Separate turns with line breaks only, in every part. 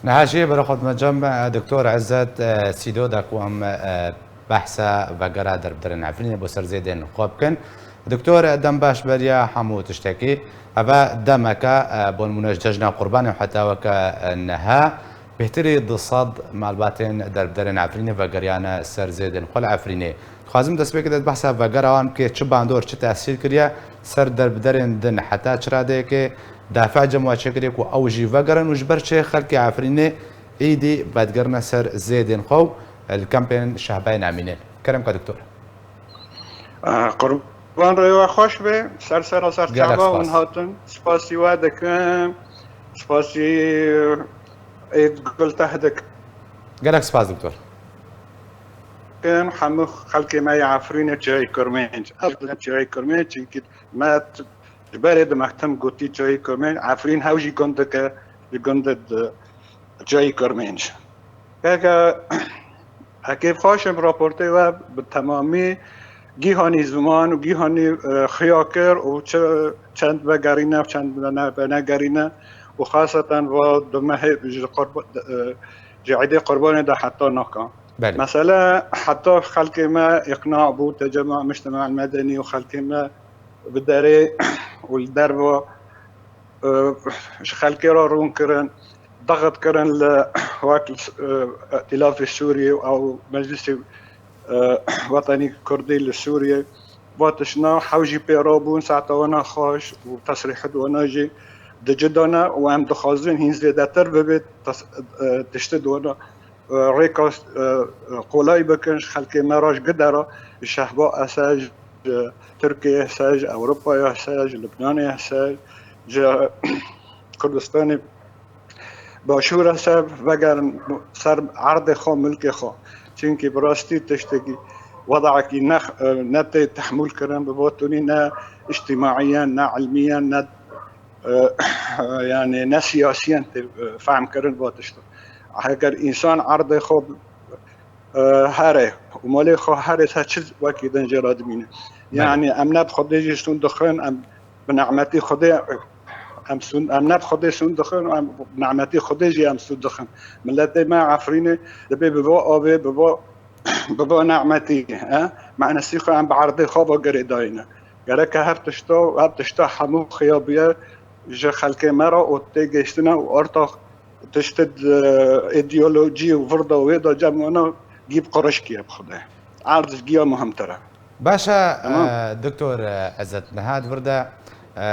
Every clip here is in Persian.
نهاشي برخد مجمع دكتور عزت سيدو داكوام بحثا وقرا دربدرن عفرين بو سرزيدين خوبكن دكتور دم باش بريا حمو تشتكي أبا دمك بون مناج ججنا قربان وحتى وكا نها بهتري ضصاد مالباتين دربدرن عفرين وقريانا سرزيدين خل عفريني خازم دەست پێ کرێت بەحسا بەگەڕەوان بکێت چ باندۆر چ تاسیر کردە سەر دەربدەرێن دن حتا چرادەیەکێ دافع جەمواچێکرێک و ئەو ژی ڤەگەڕن وش بەرچێ خەڵکی عفرینێ ئیدی بەدگەرنە سەر زێدێن خۆ و الکەمپێن شەهبای نامینێن کەرم کە دکتۆر
قوربان ڕێوە خۆش بێ سەر چاوان هاتن سپاسی وا دەکەم سپاسی گڵتە هەدەک
گەلێک سپاس دکتۆر
كان حمو خلقي ما يعفرين جاي كرمانج أصلا جاي كرمانج يمكن ما جبارد مهتم قلتي جاي كرمانج عفرين هاوجي قندك قندد جاي كرمانج كاكا هكي فاشم رابورتي و بالتمامي جيهاني زمان و جيهاني خياكر و چند بقرينا و چند بنقرينا وخاصة و دمه جعيدي قرباني ده حتى ناكا
بله.
مثلا حتى خلق ما إقناع بو تجمع المجتمع المدني وخلق ما بالداري والدربة خلق رون كرن ضغط كرن لواك الائتلاف السوري أو مجلس وطني كردي للسوريا واتشنا حوجي بيرابون ساعتوانا خاش وتصريح دوناجي دجدونا وام دخازين هين زيادتر ببيت تشتدونا ريكا قولاي بكنش خلقي مراج قدرة الشهباء أساج تركيا أساج أوروبا أساج لبنان أساج كردستاني باشور أساج وقال سر عرض خو ملك خو چونكي براستي تشتكي وضعك نت تحمل كرن ببوتوني نا اجتماعيا نا علميا نا يعني نا سياسيا فهم كرن بوتشتو اگر انسان عرض خوب هره و مالی خو هره چیز وکی دنجراد مینه یعنی امنت خودی سون دخن ام بنعمتی خودی ام سون امنت خودی سون دخن ام بنعمتی خودی جی ام سون دخن ملت ما عفرینه دبی بوا آبه بوا نعمتی ها معنی سیخو ام بعرض خوب گری داینه گره که هر تشتا حمو خیابیه ج خلق مرا و تگشتنا و ارتاخ تشتد ايديولوجي وفرضه ويدا جمعنا جيب قرش كيا بخده عرض جيا مهمتره
باشا دكتور عزت نهاد ورده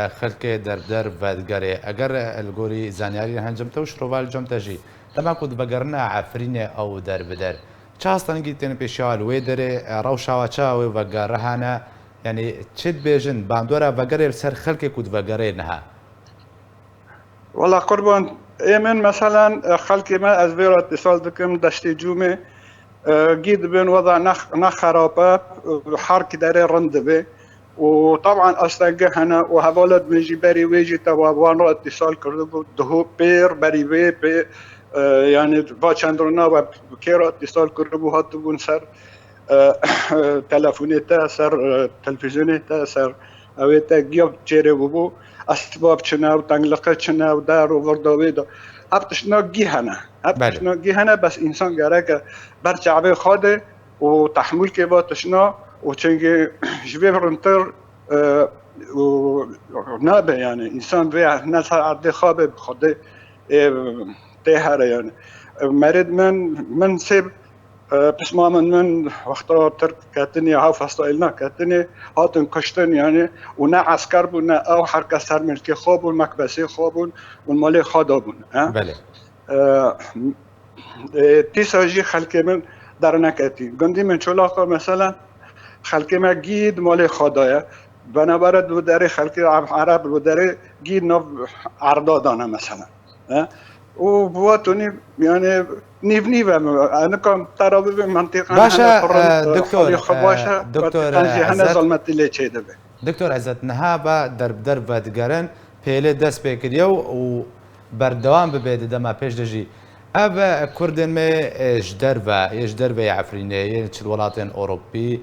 خلقي در ودگره اگر الگوری زانیاری هنجمته و شروال جمته جی لما كنت بقرنا عفرینه او در بدر چه هستن گیتین پیشال وی داره روشا و چاوی وقرهانا يعني تشد بيجن باندورا وقره سر خلقي كنت وقره نها
والله قربان ایمن مثلا خلقی ما از ویرا اتصال دکم دشتی جومه جيد بين وضع نخ خرابه حرك داري رند به وطبعا اصلا هنا وهولد بيجي بري ويجي توابان را اتصال کرده دهو بير بري بي يعني با چندرنا و كيرا اتصال کرده بو هاتو بون سر تلفونيتا سر تلفزيونيتا سر اويتا گياب چيره بو اسباب چنا و تنگلقه چنا و دار و ورداويدا هبتشنا جيهنا بس انسان گره برچعبه خاده و تحمل که باتشنا و چنگه جوی برنتر و نابه يعني انسان بيه ناس عده خابه بخده تهره يعني مرد من سيب بسما من وقتا ترك كاتني هاو فاستايلنا كاتني هاتن كشتن يعني ونا عسكر بونا او حركة سر ملكي خوبون مكبسي خوبون والمالي خادابون
بله
تيساجي خلقي من در نكاتي قندي من شلاقة مثلا خلقي ما جيد مالي خادايا بنابرد وداري خلقي عرب وداري جيد نوف عردادانا مثلا وبواتوني يعني نيف انا كم ترى بمنطقه
باشا دكتور
انا ظلمت لي شيء دبي
دكتور عزت نهابا درب ودگرن پيله دست بكريو و بردوام ببيد دما پیش دجي اب كردن ما اجدر و عفرينيه الولاتين اوروبي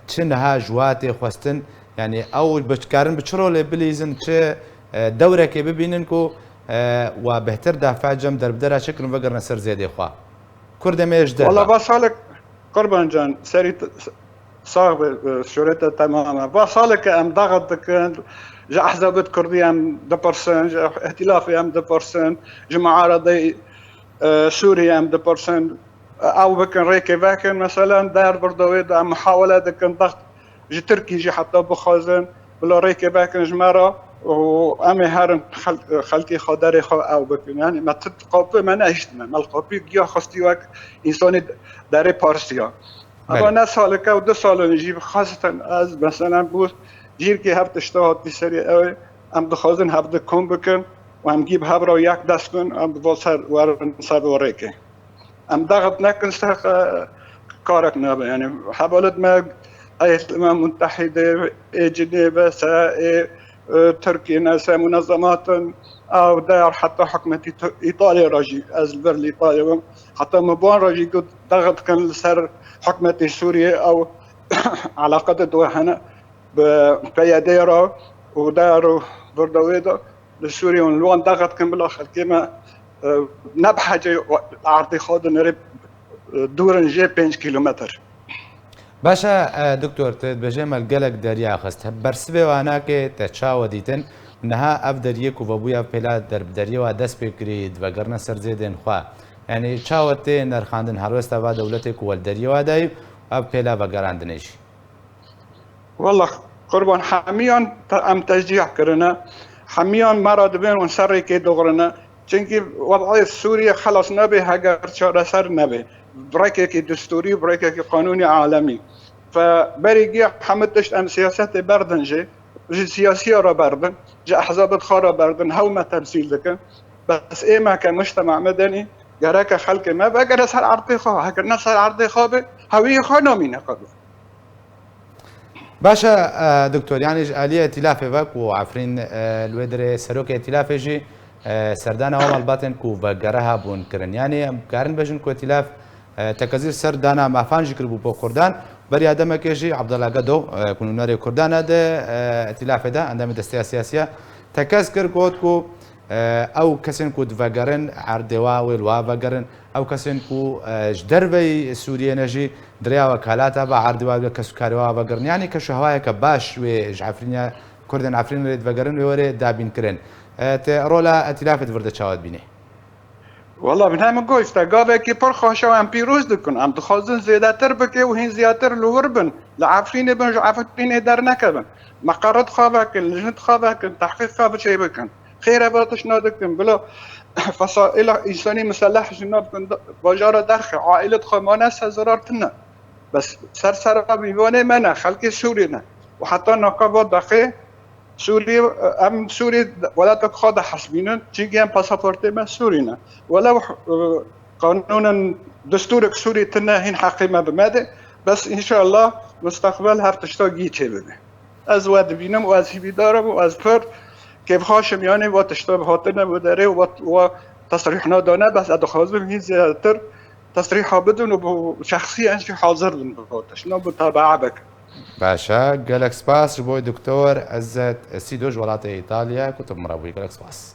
چنها جواتي خوستن يعني او بشكارن بچرول بليزن چه دوره که ببینن کو و بهتر دافع جم دربدرا شكل وقرنا سر زيادة خوا كرد ميش دربا
والله بصالك قربان جان سري صاغ شريطة تماما بصالك ام ضغط كان جا احزاب كردية ام 2% جا ائتلافي ام 2% جا معارضي سوريا ام 2% او بكن ريكي باكن مثلا دار بردويد ام محاولة دكن ضغط جي تركي جي حتى بخازن بلا ريكي باكن جمارة وامي هارن خلقي خداري خو او بكن يعني ما تتقابل ما ناجتنا ما القابي جيا خستيوك انساني داري بارسيا ابا ناس هالك او 2 سال نجيب خاصة از مثلا بو جير كي هبت اشتهات بسري اوي ام دخازن هبت كون بكن وام جيب هبرا وياك دستكن ام بوصر ورن صار وريكي ام ضغط نكن سخ كارك نابا يعني حبالت ما هيئة الأمم المتحدة جنيف تركيا ناس منظمات أو دار حتى حكمة إيطاليا راجي أزلبر لإيطاليا حتى مبان راجي قد ضغط كان لسر حكمة سوريا أو علاقة دوهنا بياديرا ودارو بردويدا لسوريا ونلوان ضغط كان بالآخر كما نبحجي عرضي خود نريب دورن جي 5 كيلومتر
باشا دكتور تبجي مالقلق دريا خست برسبه وانا كي تشاو ديتن نها اف دريك وبويا بلا درب دريا ودس بكريد وقرنا سر زيدن خوا يعني تشاوتي نرخاندن هروستا با دولتك والدريا وداي اف بلا وقراندنيش
والله قربان حميان ام تشجيع كرنا حميان مراد بين ونسري كي دغرنا چونكي وضعية سوريا خلاص نبي هاجر شارع سر نبي بريكي دستوري بريكي قانوني عالمي فبريجي حمدتش ام سياسات بردن جي سياسية را بردن جي احزاب خارة بردن هو ما تمثيل ذكا بس ايه ما كمجتمع مدني جراك خلق ما بقى نسال عرضي خا هكذا نسال عرضي خابه هوية خانو مين قبل
باشا دكتور يعني آلية ائتلاف بك وعفرين الودر سروك ائتلاف جي سردانا هم الباطن كو وقرها بون كرن يعني كارن بجن كو ائتلاف تكازير سردانا مافان جكر بو كردان بري ادم كيجي عبد الله قدو كونو ناري كردان هذا ائتلاف ده عندما دستيا سياسيه تكاذكر كوتكو او كسن كو دفقرن عردوا والوا فقرن او كسن كو جدربي سوريا نجي دريا وكالاتا با عردوا كسكاروا فقرن يعني كشهوايه كباش وجعفرينيا كردن عفرين ريد فقرن ووري دابين كرن رولا ائتلاف فرد شاود بينه
والله من هم گوشت گاوه که پر خوشه ام پیروز دکن ام تخوازن زیاده تر بکه و هین زیادتر لور بن لعفرین بن عفرین در نکبن مقرد خوابه کن لجنت خوابه کن تحقیق خوابه چه بکن خیره باتش نادکن بلا فصائل انسانی مسلح جناب کن باجار درخ عائلة خمانه سزرار تنه بس سر بیوانه منه خلق سوری نه و حتی نقابات دقیق سوري ام سوري ولا تقاد حسبينا تيجي ام باسبورتي ما سورينا ولو قانونا دستورك سوري تناهين حقيمه بماده بس ان شاء الله مستقبل هفتشتا جيتشي بده از واد بينم واز هي دارم واز بر كيف خاشم يعني واتشتا بهاتنا وداري و تصريحنا دانا بس ادخاز بمين زيادتر تصريحها بدون وشخصيا انت حاضر بهاتش نو متابعه بك
باشا قالك سباس بوي دكتور عزت سيدوج ولاية ايطاليا كتب مراوي قالك سباس